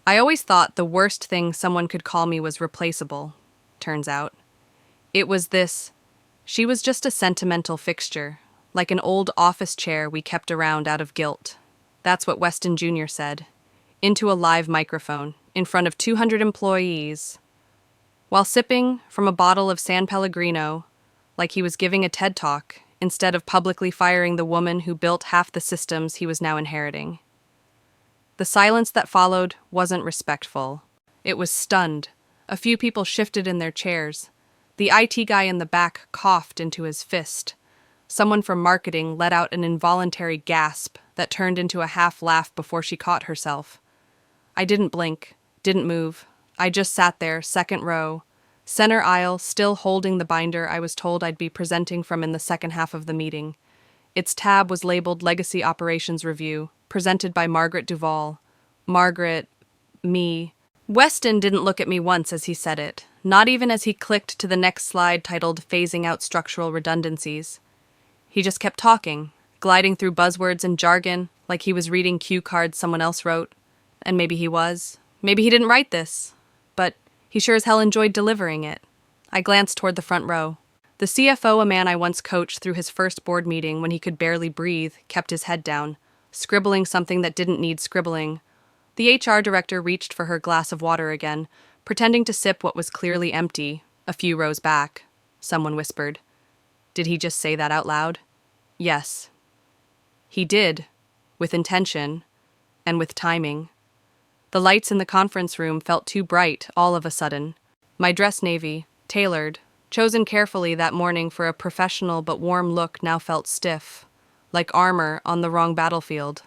I always thought the worst thing someone could call me was replaceable. Turns out. It was this. She was just a sentimental fixture, like an old office chair we kept around out of guilt. That's what Weston Jr. said, into a live microphone, in front of 200 employees, while sipping from a bottle of San Pellegrino, like he was giving a TED Talk, instead of publicly firing the woman who built half the systems he was now inheriting. The silence that followed wasn't respectful. It was stunned. A few people shifted in their chairs. The IT guy in the back coughed into his fist. Someone from marketing let out an involuntary gasp that turned into a half laugh before she caught herself. I didn't blink, didn't move. I just sat there, second row, center aisle, still holding the binder I was told I'd be presenting from in the second half of the meeting. Its tab was labeled Legacy Operations Review, presented by Margaret Duval. Me. Weston didn't look at me once as he said it, not even as he clicked to the next slide titled Phasing Out Structural Redundancies. He just kept talking, gliding through buzzwords and jargon like he was reading cue cards someone else wrote. And maybe he was. Maybe he didn't write this. But he sure as hell enjoyed delivering it. I glanced toward the front row. The CFO, a man I once coached through his first board meeting when he could barely breathe, kept his head down, scribbling something that didn't need scribbling. The HR director reached for her glass of water again, pretending to sip what was clearly empty, a few rows back. Someone whispered. Did he just say that out loud? Yes. He did, with intention, and with timing. The lights in the conference room felt too bright all of a sudden. My dress navy, tailored, chosen carefully that morning for a professional but warm look, now felt stiff, like armor on the wrong battlefield.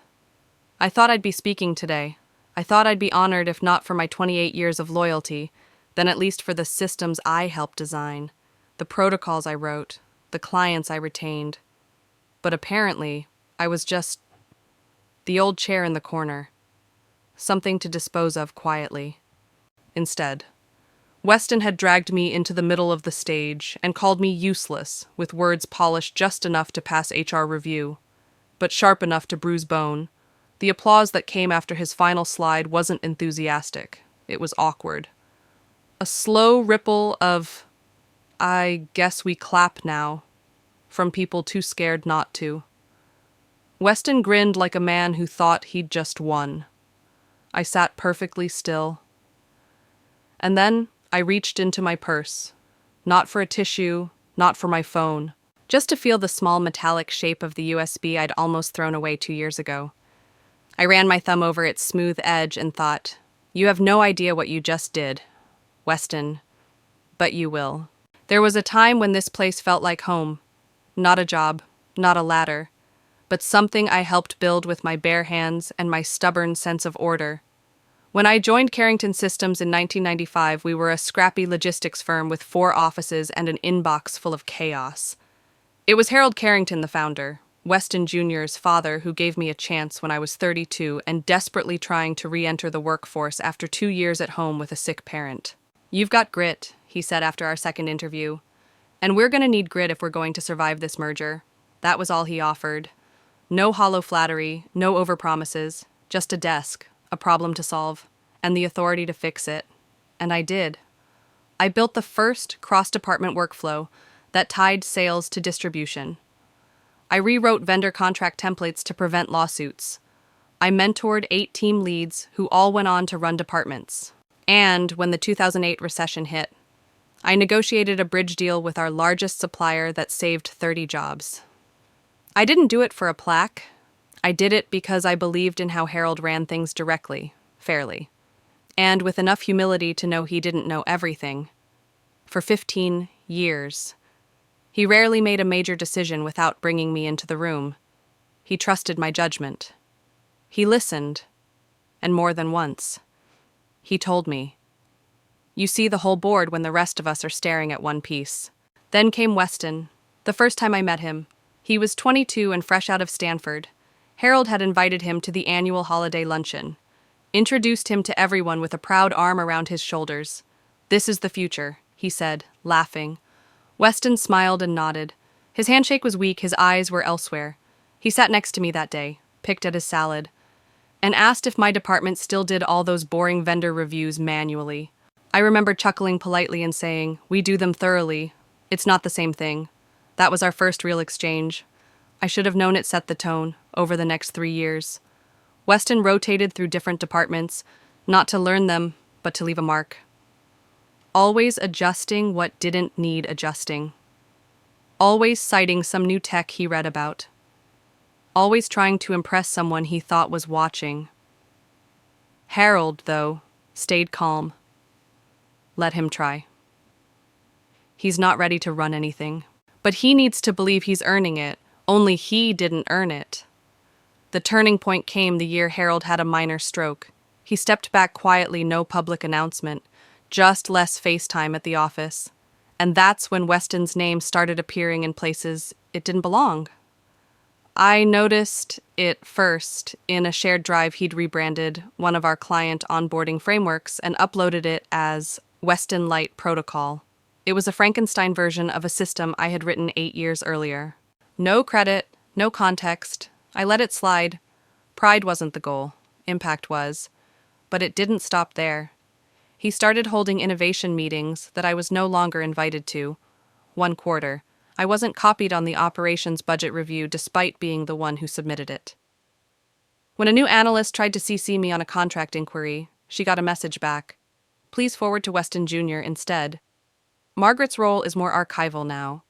I thought I'd be speaking today. I thought I'd be honored if not for my 28 years of loyalty, then at least for the systems I helped design, the protocols I wrote, the clients I retained. But apparently, I was just the old chair in the corner, something to dispose of quietly. Instead, Weston had dragged me into the middle of the stage and called me useless, with words polished just enough to pass HR review, but sharp enough to bruise bone. The applause that came after his final slide wasn't enthusiastic. It was awkward. A slow ripple of, I guess we clap now, from people too scared not to. Weston grinned like a man who thought he'd just won. I sat perfectly still. And then I reached into my purse, not for a tissue, not for my phone, just to feel the small metallic shape of the USB I'd almost thrown away 2 years ago. I ran my thumb over its smooth edge and thought, you have no idea what you just did, Weston, but you will. There was a time when this place felt like home. Not a job, not a ladder, but something I helped build with my bare hands and my stubborn sense of order. When I joined Carrington Systems in 1995, we were a scrappy logistics firm with 4 offices and an inbox full of chaos. It was Harold Carrington, the founder, Weston Jr.'s father, who gave me a chance when I was 32 and desperately trying to re-enter the workforce after 2 years at home with a sick parent. You've got grit, he said after our second interview, and we're going to need grit if we're going to survive this merger. That was all he offered. No hollow flattery, no overpromises, just a desk, a problem to solve, and the authority to fix it. And I did. I built the first cross-department workflow that tied sales to distribution. I rewrote vendor contract templates to prevent lawsuits. I mentored 8 team leads who all went on to run departments. And when the 2008 recession hit, I negotiated a bridge deal with our largest supplier that saved 30 jobs. I didn't do it for a plaque. I did it because I believed in how Harold ran things directly, fairly, and with enough humility to know he didn't know everything. For 15 years. He rarely made a major decision without bringing me into the room. He trusted my judgment. He listened, and more than once. He told me, "You see the whole board when the rest of us are staring at one piece." Then came Weston. The first time I met him, he was 22 and fresh out of Stanford. Harold had invited him to the annual holiday luncheon, introduced him to everyone with a proud arm around his shoulders. "This is the future," he said, laughing. Weston smiled and nodded. His handshake was weak, his eyes were elsewhere. He sat next to me that day, picked at his salad. and asked if my department still did all those boring vendor reviews manually. I remember chuckling politely and saying, "We do them thoroughly. It's not the same thing." That was our first real exchange. I should have known it set the tone over the next 3 years. Weston rotated through different departments, not to learn them, but to leave a mark. Always adjusting what didn't need adjusting. Always citing some new tech he read about. Always trying to impress someone he thought was watching. Harold, though, stayed calm. Let him try. He's not ready to run anything, but he needs to believe he's earning it, only he didn't earn it. The turning point came the year Harold had a minor stroke. He stepped back quietly, no public announcement, just less FaceTime at the office. And that's when Weston's name started appearing in places it didn't belong. I noticed it first in a shared drive he'd rebranded one of our client onboarding frameworks and uploaded it as Weston Light Protocol. It was a Frankenstein version of a system I had written 8 years earlier. No credit, no context. I let it slide. Pride wasn't the goal. Impact was. But it didn't stop there. He started holding innovation meetings that I was no longer invited to. 1/4. I wasn't copied on the operations budget review despite being the one who submitted it. When a new analyst tried to CC me on a contract inquiry, she got a message back. Please forward to Weston Jr. instead. Margaret's role is more archival now.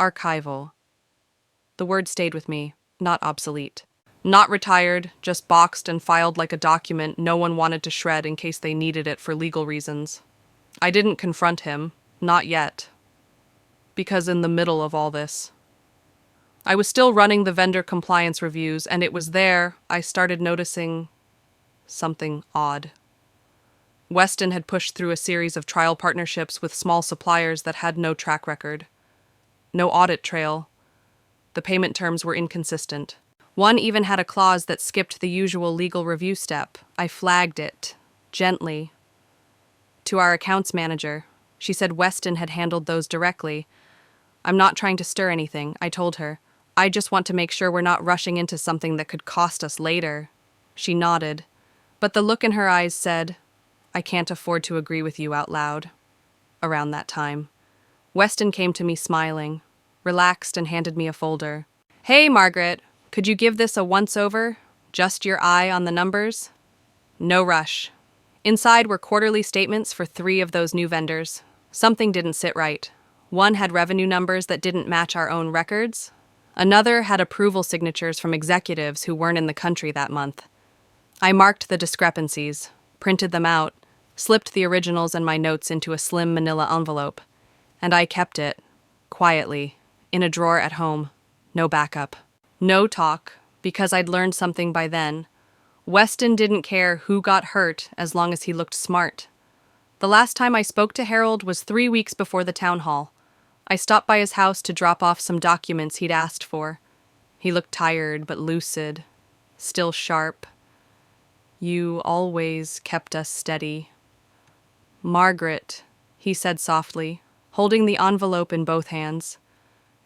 Archival. The word stayed with me, not obsolete. Not retired, just boxed and filed like a document no one wanted to shred in case they needed it for legal reasons. I didn't confront him, not yet. Because in the middle of all this, I was still running the vendor compliance reviews, and it was there I started noticing something odd. Weston had pushed through a series of trial partnerships with small suppliers that had no track record. No audit trail. The payment terms were inconsistent. One even had a clause that skipped the usual legal review step. I flagged it, gently, to our accounts manager. She said Weston had handled those directly. I'm not trying to stir anything, I told her. I just want to make sure we're not rushing into something that could cost us later. She nodded, but the look in her eyes said, I can't afford to agree with you out loud. Around that time, Weston came to me smiling, relaxed, and handed me a folder. Hey, Margaret, could you give this a once-over? Just your eye on the numbers? No rush. Inside were quarterly statements for 3 of those new vendors. Something didn't sit right. One had revenue numbers that didn't match our own records. Another had approval signatures from executives who weren't in the country that month. I marked the discrepancies, printed them out, slipped the originals and my notes into a slim manila envelope, and I kept it, quietly, in a drawer at home. No backup. No talk, because I'd learned something by then. Weston didn't care who got hurt as long as he looked smart. The last time I spoke to Harold was 3 weeks before the town hall. I stopped by his house to drop off some documents he'd asked for. He looked tired but lucid, still sharp. You always kept us steady. Margaret, he said softly, holding the envelope in both hands.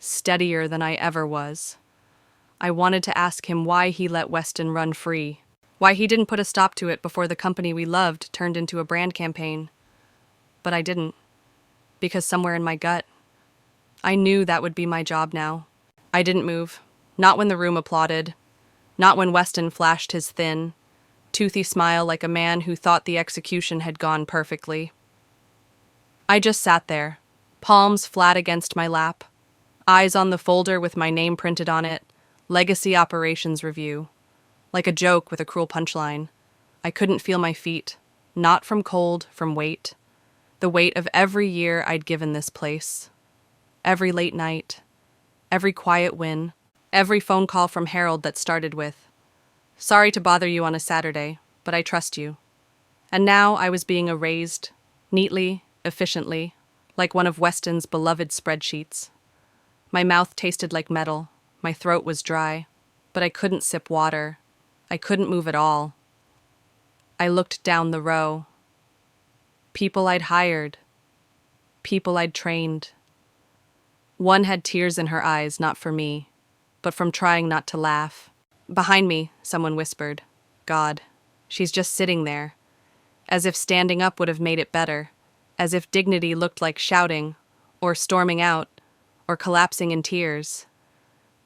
Steadier than I ever was. I wanted to ask him why he let Weston run free, why he didn't put a stop to it before the company we loved turned into a brand campaign. But I didn't, because somewhere in my gut, I knew that would be my job now. I didn't move, not when the room applauded, not when Weston flashed his thin, toothy smile like a man who thought the execution had gone perfectly. I just sat there, palms flat against my lap, eyes on the folder with my name printed on it, Legacy Operations Review. Like a joke with a cruel punchline. I couldn't feel my feet, not from cold, from weight. The weight of every year I'd given this place. Every late night, every quiet win, every phone call from Harold that started with, sorry to bother you on a Saturday, but I trust you. And now I was being erased, neatly, efficiently, like one of Weston's beloved spreadsheets. My mouth tasted like metal, my throat was dry, but I couldn't sip water. I couldn't move at all. I looked down the row. People I'd hired. People I'd trained. One had tears in her eyes, not for me, but from trying not to laugh. Behind me, someone whispered, God. She's just sitting there, as if standing up would have made it better, as if dignity looked like shouting, or storming out, or collapsing in tears.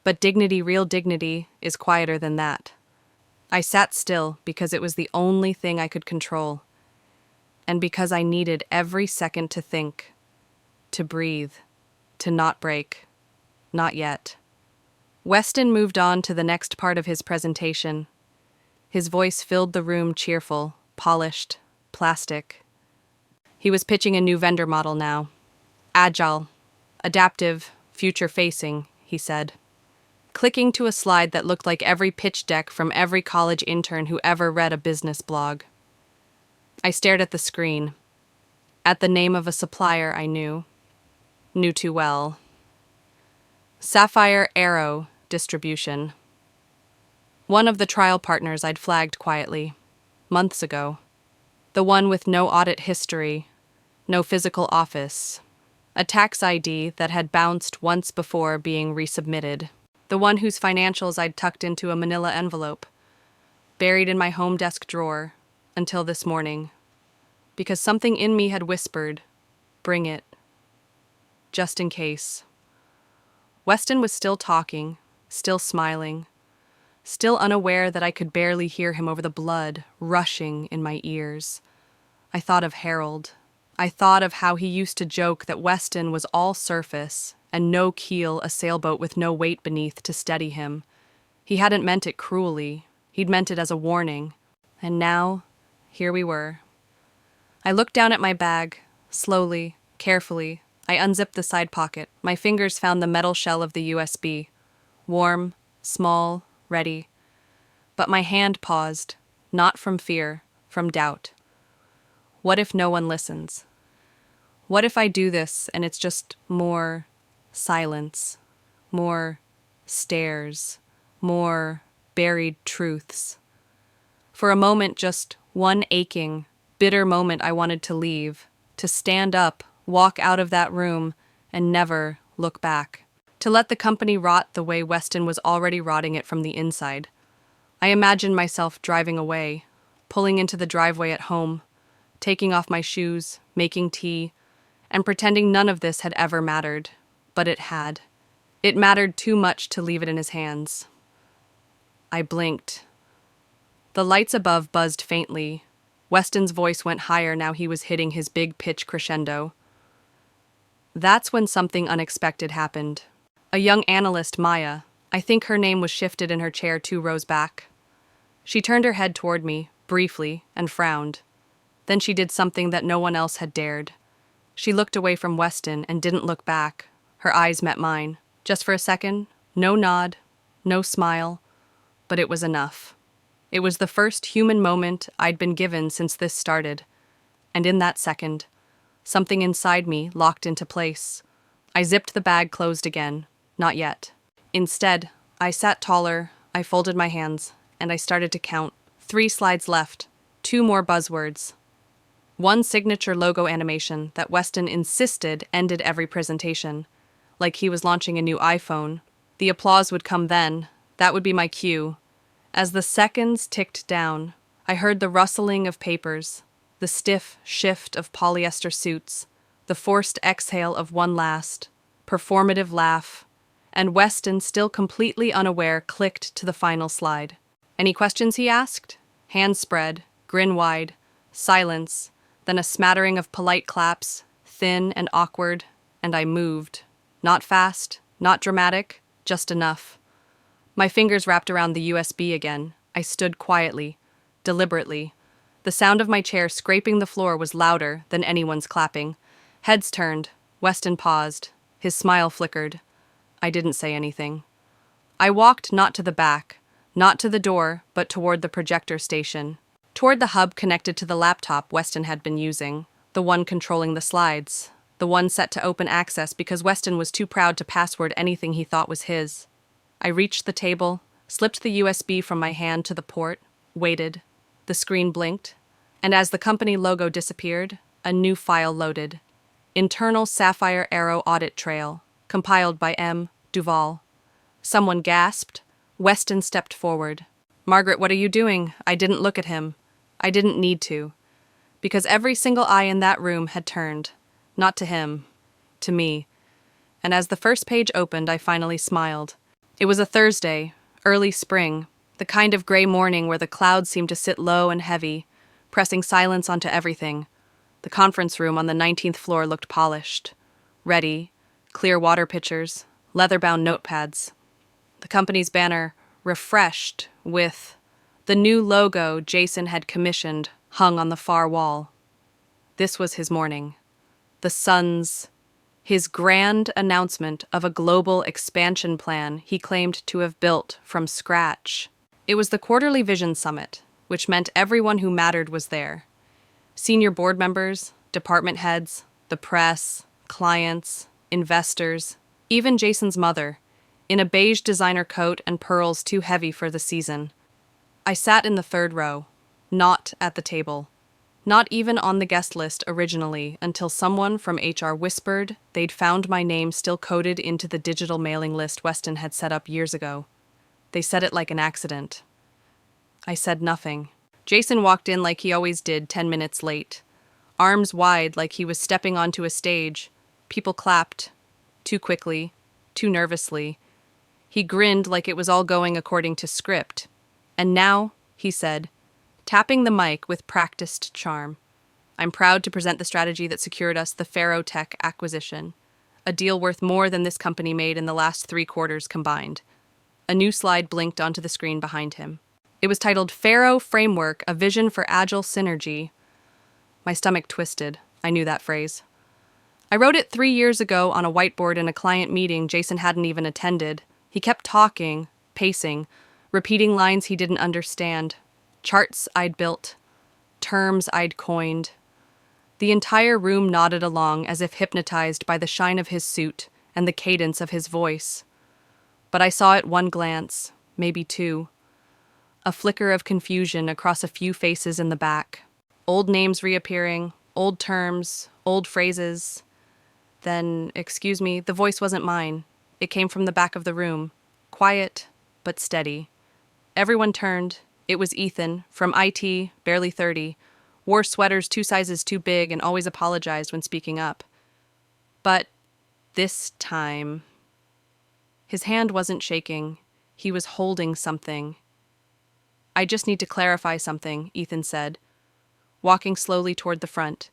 But dignity, real dignity, is quieter than that. I sat still because it was the only thing I could control, and because I needed every second to think, to breathe, to not break. Not yet. Weston moved on to the next part of his presentation. His voice filled the room, cheerful, polished, plastic. He was pitching a new vendor model now. Agile, adaptive, future-facing, he said, clicking to a slide that looked like every pitch deck from every college intern who ever read a business blog. I stared at the screen, at the name of a supplier I knew too well. Sapphire Arrow Distribution. One of the trial partners I'd flagged quietly, months ago. The one with no audit history, no physical office, a tax ID that had bounced once before being resubmitted. The one whose financials I'd tucked into a manila envelope, buried in my home desk drawer, until this morning. Because something in me had whispered, bring it. Just in case. Weston was still talking, still smiling, still unaware that I could barely hear him over the blood rushing in my ears. I thought of Harold. I thought of how he used to joke that Weston was all surface and no keel, a sailboat with no weight beneath to steady him. He hadn't meant it cruelly. He'd meant it as a warning. And now, here we were. I looked down at my bag, slowly, carefully. I unzipped the side pocket. My fingers found the metal shell of the USB. Warm, small, ready. But my hand paused, not from fear, from doubt. What if no one listens? What if I do this and it's just more silence, more stares, more buried truths? For a moment, just one aching, bitter moment, I wanted to leave, to stand up, walk out of that room, and never look back. To let the company rot the way Weston was already rotting it from the inside. I imagined myself driving away, pulling into the driveway at home, taking off my shoes, making tea, and pretending none of this had ever mattered. But it had. It mattered too much to leave it in his hands. I blinked. The lights above buzzed faintly. Weston's voice went higher now he was hitting his big pitch crescendo. That's when something unexpected happened. A young analyst, Maya, I think her name was shifted in her chair 2 rows back. She turned her head toward me, briefly, and frowned. Then she did something that no one else had dared. She looked away from Weston and didn't look back. Her eyes met mine. Just for a second, no nod, no smile, but it was enough. It was the first human moment I'd been given since this started. And in that second, something inside me locked into place. I zipped the bag closed again. Not yet. Instead, I sat taller, I folded my hands, and I started to count. 3 slides left, 2 more buzzwords. 1 signature logo animation that Weston insisted ended every presentation, like he was launching a new iPhone. The applause would come then. That would be my cue. As the seconds ticked down, I heard the rustling of papers, the stiff shift of polyester suits, the forced exhale of one last, performative laugh, and Weston, still completely unaware, clicked to the final slide. Any questions, he asked? Hands spread, grin wide, silence, then a smattering of polite claps, thin and awkward, and I moved. Not fast, not dramatic, just enough. My fingers wrapped around the USB again. I stood quietly, deliberately. The sound of my chair scraping the floor was louder than anyone's clapping. Heads turned. Weston paused. His smile flickered. I didn't say anything. I walked not to the back, not to the door, but toward the projector station. Toward the hub connected to the laptop Weston had been using, the one controlling the slides, the one set to open access because Weston was too proud to password anything he thought was his. I reached the table, slipped the USB from my hand to the port, waited. The screen blinked, and as the company logo disappeared, a new file loaded. Internal Sapphire Arrow Audit Trail, compiled by M. Duval. Someone gasped. Weston stepped forward. Margaret, what are you doing? I didn't look at him. I didn't need to, because every single eye in that room had turned, not to him, to me. And as the first page opened, I finally smiled. It was a Thursday, early spring, the kind of gray morning where the clouds seemed to sit low and heavy, pressing silence onto everything. The conference room on the 19th floor looked polished, ready, clear water pitchers, leather-bound notepads. The company's banner, refreshed, with the new logo Jason had commissioned, hung on the far wall. This was his morning. The sun's, his grand announcement of a global expansion plan he claimed to have built from scratch. It was the quarterly vision summit, which meant everyone who mattered was there. Senior board members, department heads, the press, clients, investors, even Jason's mother, in a beige designer coat and pearls too heavy for the season. I sat in the third row, not at the table. Not even on the guest list originally, until someone from HR whispered they'd found my name still coded into the digital mailing list Weston had set up years ago. They said it like an accident. I said nothing. Jason walked in like he always did, 10 minutes late. Arms wide like he was stepping onto a stage. People clapped. Too quickly. Too nervously. He grinned like it was all going according to script. And now, he said, tapping the mic with practiced charm, I'm proud to present the strategy that secured us the Faro Tech acquisition, a deal worth more than this company made in the last 3 quarters combined. A new slide blinked onto the screen behind him. It was titled Faro Framework, a Vision for Agile Synergy. My stomach twisted. I knew that phrase. I wrote it 3 years ago on a whiteboard in a client meeting Jason hadn't even attended. He kept talking, pacing, repeating lines he didn't understand. Charts I'd built, terms I'd coined. The entire room nodded along as if hypnotized by the shine of his suit and the cadence of his voice. But I saw at one glance, maybe 2. A flicker of confusion across a few faces in the back. Old names reappearing, old terms, old phrases. Then, excuse me, the voice wasn't mine. It came from the back of the room, quiet but steady. Everyone turned. It was Ethan, from IT, barely 30, wore sweaters 2 sizes too big and always apologized when speaking up. But this time, his hand wasn't shaking. He was holding something. I just need to clarify something, Ethan said, walking slowly toward the front.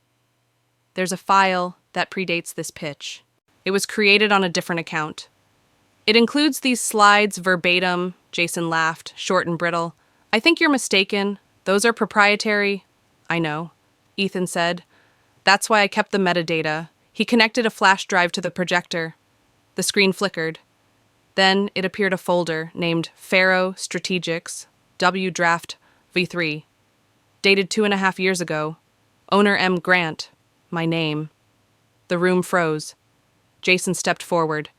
There's a file that predates this pitch. It was created on a different account. It includes these slides verbatim, Jason laughed, short and brittle. I think you're mistaken. Those are proprietary. I know, Ethan said. That's why I kept the metadata. He connected a flash drive to the projector. The screen flickered. Then it appeared a folder named Faro Strategics, W Draft V3. Dated 2.5 years ago. Owner M. Grant. My name. The room froze. Jason stepped forward.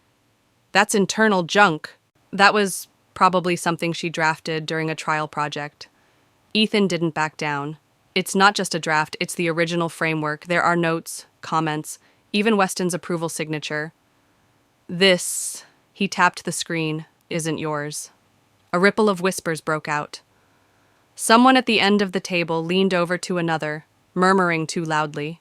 That's internal junk. That was probably something she drafted during a trial project. Ethan didn't back down. It's not just a draft, it's the original framework. There are notes, comments, even Weston's approval signature. This, he tapped the screen, isn't yours. A ripple of whispers broke out. Someone at the end of the table leaned over to another, murmuring too loudly.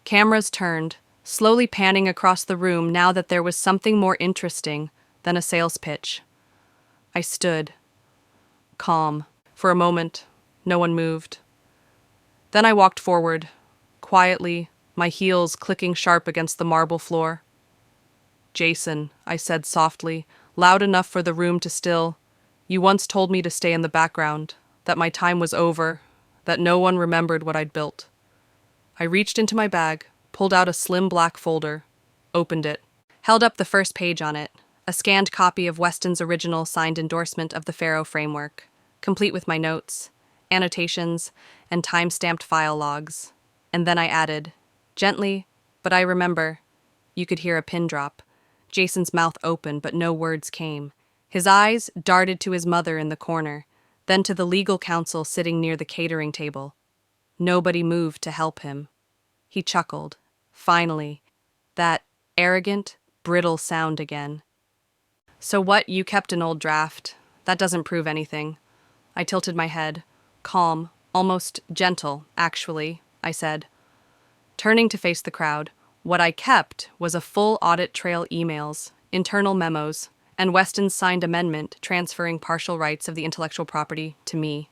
Cameras turned, slowly panning across the room now that there was something more interesting than a sales pitch. I stood, calm. For a moment, no one moved. Then I walked forward, quietly, my heels clicking sharp against the marble floor. Jason, I said softly, loud enough for the room to still, you once told me to stay in the background, that my time was over, that no one remembered what I'd built. I reached into my bag, pulled out a slim black folder, opened it, held up the first page on it, a scanned copy of Weston's original signed endorsement of the Faro framework, complete with my notes, annotations, and time-stamped file logs. And then I added, gently, but I remember. You could hear a pin drop. Jason's mouth opened, but no words came. His eyes darted to his mother in the corner, then to the legal counsel sitting near the catering table. Nobody moved to help him. He chuckled. Finally, that arrogant, brittle sound again. So what, you kept an old draft? That doesn't prove anything. I tilted my head, calm, Almost gentle, actually, I said. Turning to face the crowd, what I kept was a full audit trail emails, internal memos, and Weston's signed amendment transferring partial rights of the intellectual property to me.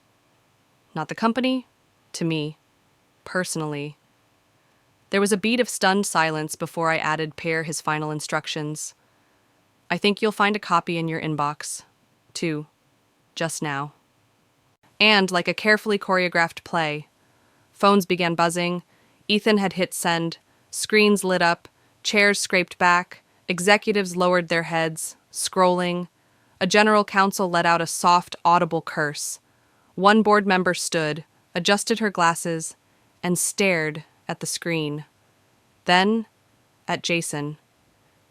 Not the company, to me. Personally. There was a beat of stunned silence before I added Pear his final instructions. I think you'll find a copy in your inbox. Too. Just now. And, like a carefully choreographed play, phones began buzzing, Ethan had hit send, screens lit up, chairs scraped back, executives lowered their heads, scrolling. A general counsel let out a soft, audible curse. One board member stood, adjusted her glasses, and stared at the screen. Then, at Jason.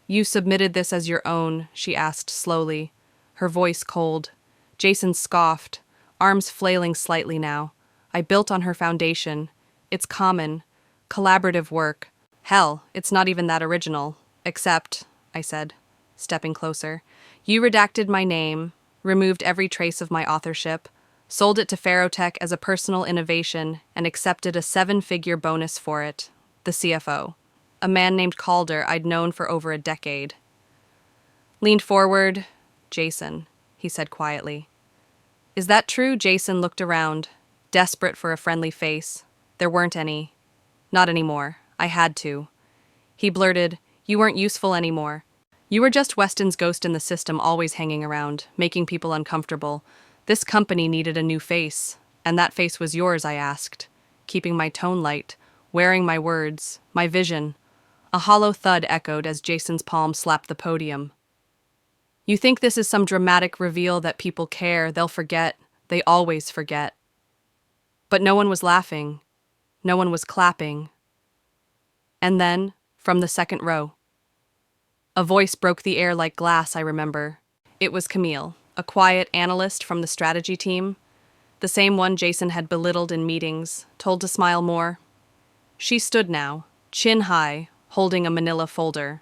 You submitted this as your own, she asked slowly, her voice cold. Jason scoffed, arms flailing slightly now. I built on her foundation. It's common, collaborative work. Hell, it's not even that original. Except, I said, stepping closer, you redacted my name, removed every trace of my authorship, sold it to Ferrotech as a personal innovation, and accepted a 7-figure bonus for it. The CFO. A man named Calder I'd known for over a decade. Leaned forward. Jason, he said quietly. Is that true? Jason looked around, desperate for a friendly face. There weren't any. Not anymore. I had to. He blurted, You weren't useful anymore. You were just Weston's ghost in the system, always hanging around, making people uncomfortable. This company needed a new face, and that face was yours, I asked, keeping my tone light, wearing my words, my vision. A hollow thud echoed as Jason's palm slapped the podium. You think this is some dramatic reveal that people care, they'll forget, they always forget. But no one was laughing. No one was clapping. And then, from the second row, a voice broke the air like glass, I remember. It was Camille, a quiet analyst from the strategy team, the same one Jason had belittled in meetings, told to smile more. She stood now, chin high, holding a manila folder.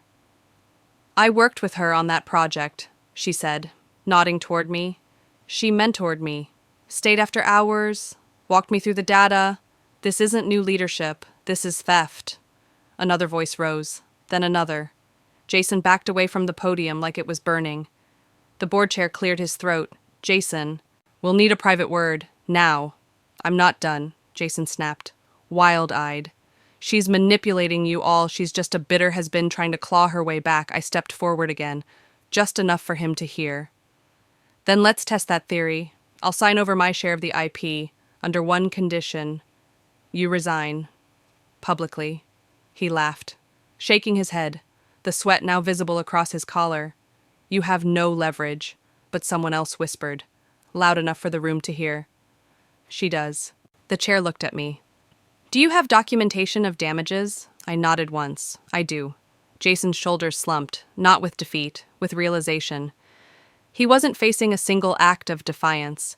I worked with her on that project, she said, nodding toward me. She mentored me, stayed after hours, walked me through the data. This isn't new leadership, this is theft. Another voice rose, then another. Jason backed away from the podium like it was burning. The board chair cleared his throat. Jason, we'll need a private word, now. I'm not done, Jason snapped, wild-eyed. She's manipulating you all, she's just a bitter has-been trying to claw her way back. I stepped forward again, just enough for him to hear. Then let's test that theory. I'll sign over my share of the IP, under one condition. You resign. Publicly. He laughed, shaking his head, the sweat now visible across his collar. You have no leverage, but someone else whispered, loud enough for the room to hear. She does. The chair looked at me. Do you have documentation of damages? I nodded once. I do. Jason's shoulders slumped, not with defeat, with realization. He wasn't facing a single act of defiance.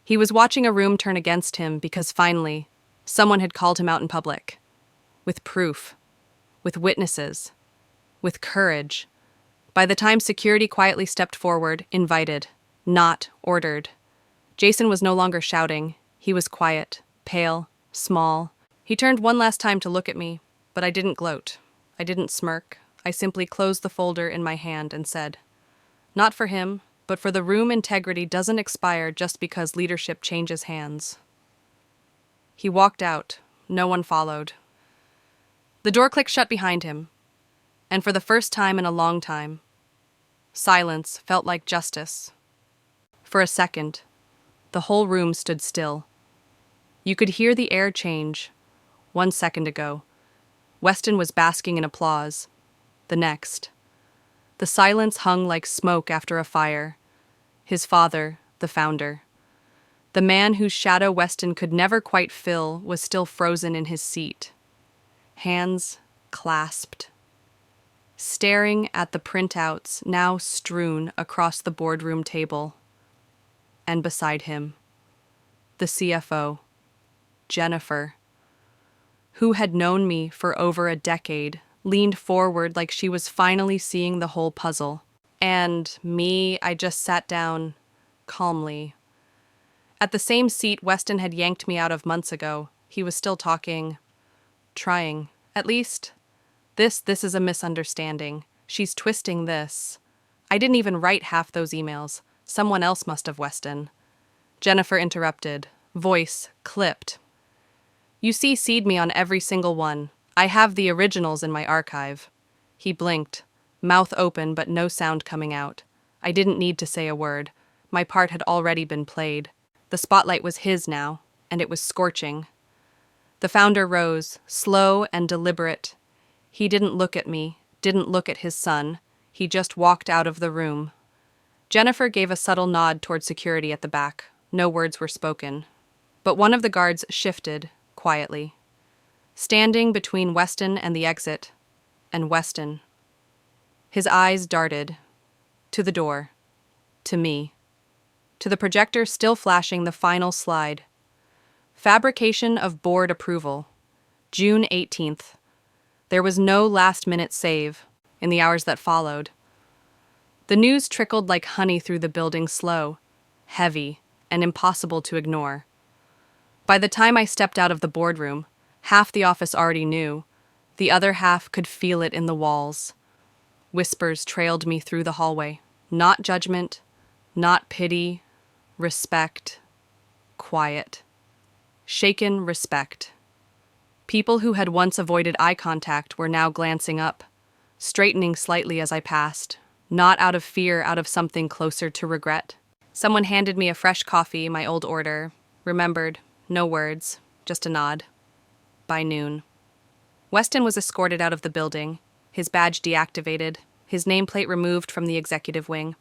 He was watching a room turn against him because finally, someone had called him out in public. With proof. With witnesses. With courage. By the time security quietly stepped forward, invited, not ordered. Jason was no longer shouting. He was quiet, pale, small. He turned one last time to look at me, but I didn't gloat. I didn't smirk. I simply closed the folder in my hand and said, Not for him, but for the room integrity doesn't expire just because leadership changes hands. He walked out. No one followed. The door clicked shut behind him, and for the first time in a long time, silence felt like justice. For a second, the whole room stood still. You could hear the air change. 1 second ago, Weston was basking in applause. The next. The silence hung like smoke after a fire. His father, the founder. The man whose shadow Weston could never quite fill was still frozen in his seat. Hands clasped. Staring at the printouts now strewn across the boardroom table. And beside him, the CFO, Jennifer, who had known me for over a decade, leaned forward like she was finally seeing the whole puzzle. And me, I just sat down calmly. At the same seat Weston had yanked me out of months ago, he was still talking. Trying. At least. This is a misunderstanding. She's twisting this. I didn't even write half those emails. Someone else must have, Weston. Jennifer interrupted. Voice clipped. You CC'd me on every single one. I have the originals in my archive. He blinked, mouth open but no sound coming out. I didn't need to say a word. My part had already been played. The spotlight was his now, and it was scorching. The founder rose, slow and deliberate. He didn't look at me, didn't look at his son. He just walked out of the room. Jennifer gave a subtle nod toward security at the back. No words were spoken. But one of the guards shifted, quietly. Standing between Weston and the exit, and Weston. His eyes darted. To the door. To me. To the projector still flashing the final slide. Fabrication of board approval. June 18th. There was no last-minute save in the hours that followed. The news trickled like honey through the building, slow, heavy, and impossible to ignore. By the time I stepped out of the boardroom, half the office already knew. The other half could feel it in the walls. Whispers trailed me through the hallway. Not judgment, not pity, respect, quiet. Shaken respect. People who had once avoided eye contact were now glancing up, straightening slightly as I passed, not out of fear, out of something closer to regret. Someone handed me a fresh coffee, my old order. Remembered, no words, just a nod. By noon. Weston was escorted out of the building, his badge deactivated, his nameplate removed from the executive wing.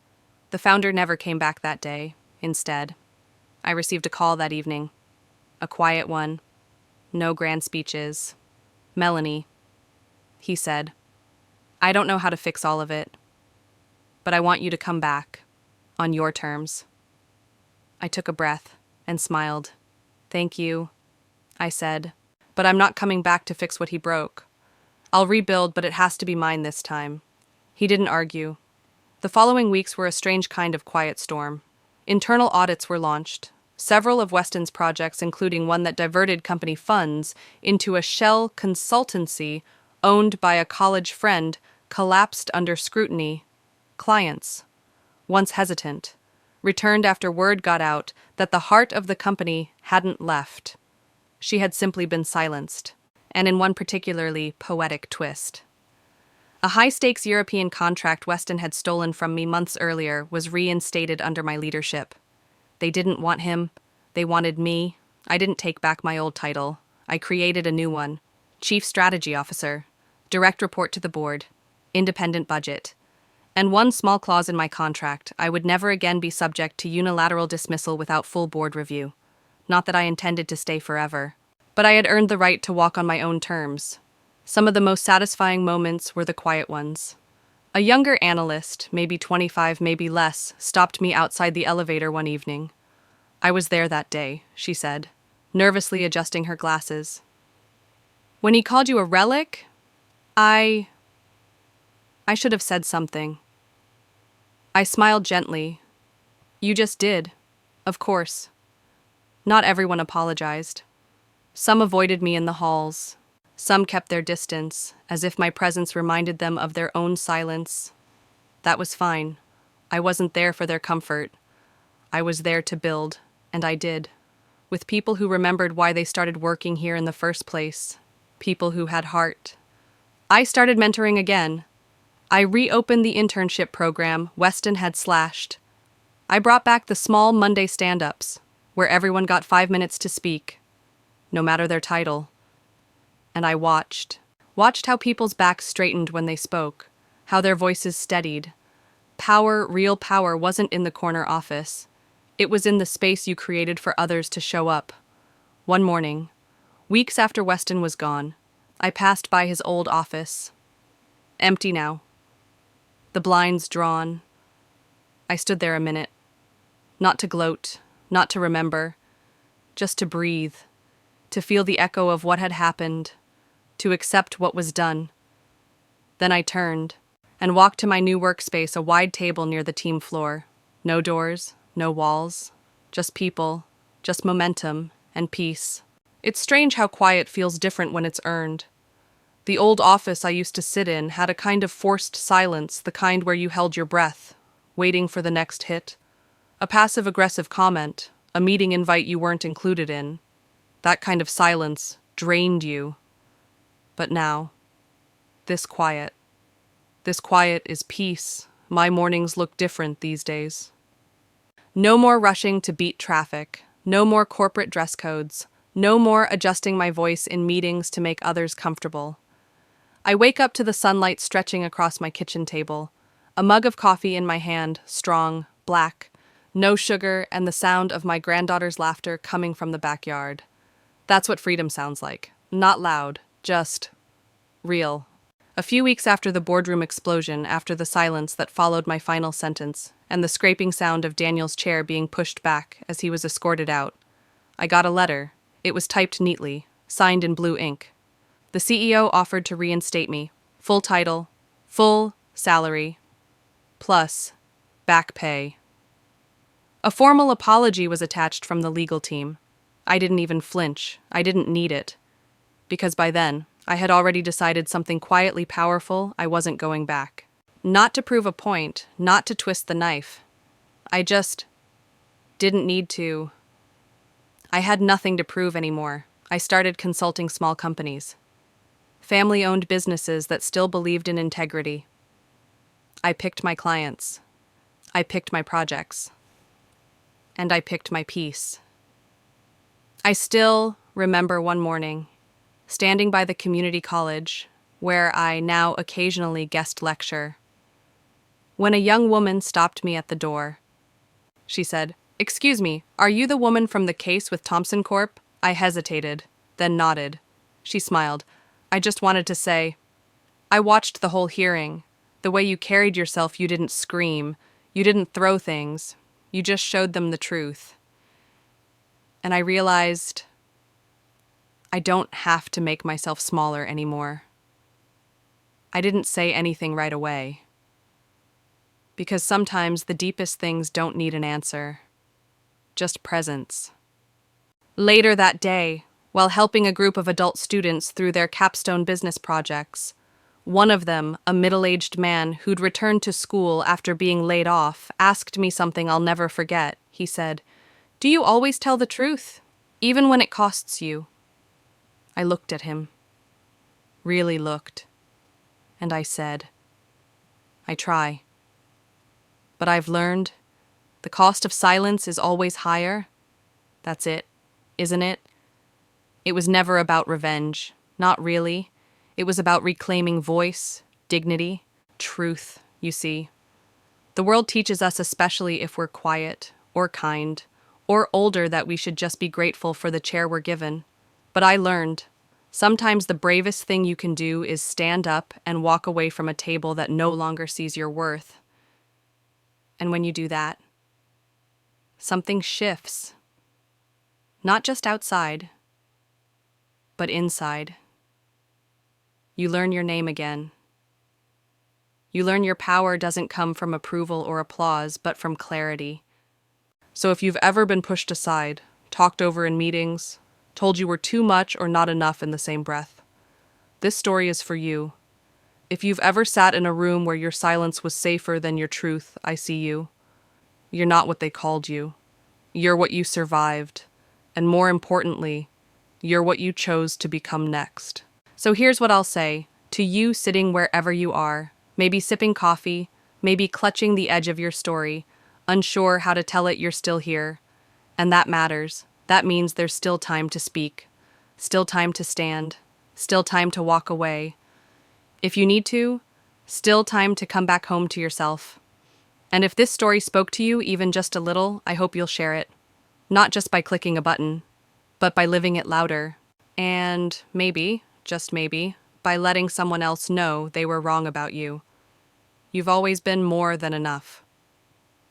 The founder never came back that day. Instead, I received a call that evening. A quiet one. No grand speeches. Melanie, he said, I don't know how to fix all of it, but I want you to come back, on your terms. I took a breath and smiled. Thank you, I said, but I'm not coming back to fix what he broke. I'll rebuild, but it has to be mine this time. He didn't argue. The following weeks were a strange kind of quiet storm. Internal audits were launched. Several of Weston's projects, including one that diverted company funds into a shell consultancy owned by a college friend, collapsed under scrutiny. Clients, once hesitant, returned after word got out that the heart of the company hadn't left. She had simply been silenced, and in one particularly poetic twist. A high-stakes European contract Weston had stolen from me months earlier was reinstated under my leadership. They didn't want him. They wanted me. I didn't take back my old title. I created a new one. Chief Strategy Officer. Direct report to the board. Independent budget. And one small clause in my contract: I would never again be subject to unilateral dismissal without full board review. Not that I intended to stay forever. But I had earned the right to walk on my own terms. Some of the most satisfying moments were the quiet ones. A younger analyst, maybe 25, maybe less, stopped me outside the elevator one evening. I was there that day, she said, nervously adjusting her glasses. When he called you a relic, I should have said something. I smiled gently. You just did. Of course. Not everyone apologized. Some avoided me in the halls. Some kept their distance, as if my presence reminded them of their own silence. That was fine. I wasn't there for their comfort. I was there to build, and I did. With people who remembered why they started working here in the first place. People who had heart. I started mentoring again. I reopened the internship program Weston had slashed. I brought back the small Monday stand-ups, where everyone got 5 minutes to speak, no matter their title. And I watched how people's backs straightened when they spoke, how their voices steadied. Power, real power, wasn't in the corner office. It was in the space you created for others to show up. One morning, weeks after Weston was gone, I passed by his old office. Empty now. The blinds drawn. I stood there a minute. Not to gloat, not to remember, just to breathe, to feel the echo of what had happened, to accept what was done. Then I turned and walked to my new workspace, a wide table near the team floor. No doors, no walls, just people, just momentum and peace. It's strange how quiet feels different when it's earned. The old office I used to sit in had a kind of forced silence, the kind where you held your breath, waiting for the next hit. A passive-aggressive comment, a meeting invite you weren't included in. That kind of silence drained you. But now, this quiet. This quiet is peace. My mornings look different these days. No more rushing to beat traffic. No more corporate dress codes. No more adjusting my voice in meetings to make others comfortable. I wake up to the sunlight stretching across my kitchen table, a mug of coffee in my hand, strong, black, no sugar, and the sound of my granddaughter's laughter coming from the backyard. That's what freedom sounds like. Not loud, just real. A few weeks after the boardroom explosion, after the silence that followed my final sentence, and the scraping sound of Daniel's chair being pushed back as he was escorted out, I got a letter. It was typed neatly, signed in blue ink. The CEO offered to reinstate me. Full title, full salary, plus back pay. A formal apology was attached from the legal team. I didn't even flinch. I didn't need it. Because by then, I had already decided something quietly powerful. I wasn't going back. Not to prove a point, not to twist the knife. I just didn't need to. I had nothing to prove anymore. I started consulting small companies. Family-owned businesses that still believed in integrity. I picked my clients. I picked my projects. And I picked my peace. I still remember one morning, standing by the community college, where I now occasionally guest lecture, when a young woman stopped me at the door. She said, "Excuse me, are you the woman from the case with Thompson Corp?" I hesitated, then nodded. She smiled. "I just wanted to say, I watched the whole hearing. The way you carried yourself, you didn't scream. You didn't throw things. You just showed them the truth." And I realized I don't have to make myself smaller anymore. I didn't say anything right away. Because sometimes the deepest things don't need an answer, just presence. Later that day, while helping a group of adult students through their capstone business projects, one of them, a middle-aged man who'd returned to school after being laid off, asked me something I'll never forget. He said, "Do you always tell the truth, even when it costs you?" I looked at him, really looked, and I said, "I try. But I've learned the cost of silence is always higher. That's it, isn't it?" It was never about revenge, not really. It was about reclaiming voice, dignity, truth, you see. The world teaches us, especially if we're quiet, or kind, or older, that we should just be grateful for the chair we're given. But I learned, sometimes the bravest thing you can do is stand up and walk away from a table that no longer sees your worth. And when you do that, something shifts. Not just outside, but inside. You learn your name again. You learn your power doesn't come from approval or applause, but from clarity. So if you've ever been pushed aside, talked over in meetings, told you were too much or not enough in the same breath, this story is for you. If you've ever sat in a room where your silence was safer than your truth, I see you. You're not what they called you. You're what you survived. And more importantly, you're what you chose to become next. So here's what I'll say to you sitting wherever you are, maybe sipping coffee, maybe clutching the edge of your story, unsure how to tell it you're still here. And that matters. That means there's still time to speak, still time to stand, still time to walk away. If you need to, still time to come back home to yourself. And if this story spoke to you even just a little, I hope you'll share it. Not just by clicking a button, but by living it louder. And maybe, just maybe, by letting someone else know they were wrong about you. You've always been more than enough.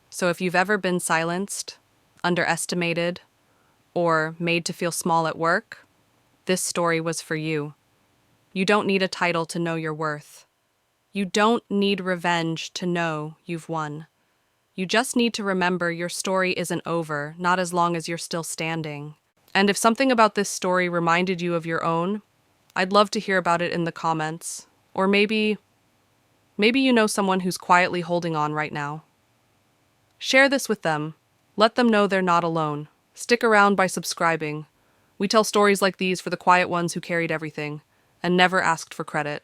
So if you've ever been silenced, underestimated, or made to feel small at work, this story was for you. You don't need a title to know your worth. You don't need revenge to know you've won. You just need to remember your story isn't over, not as long as you're still standing. And if something about this story reminded you of your own, I'd love to hear about it in the comments. Or maybe you know someone who's quietly holding on right now. Share this with them. Let them know they're not alone. Stick around by subscribing. We tell stories like these for the quiet ones who carried everything and never asked for credit.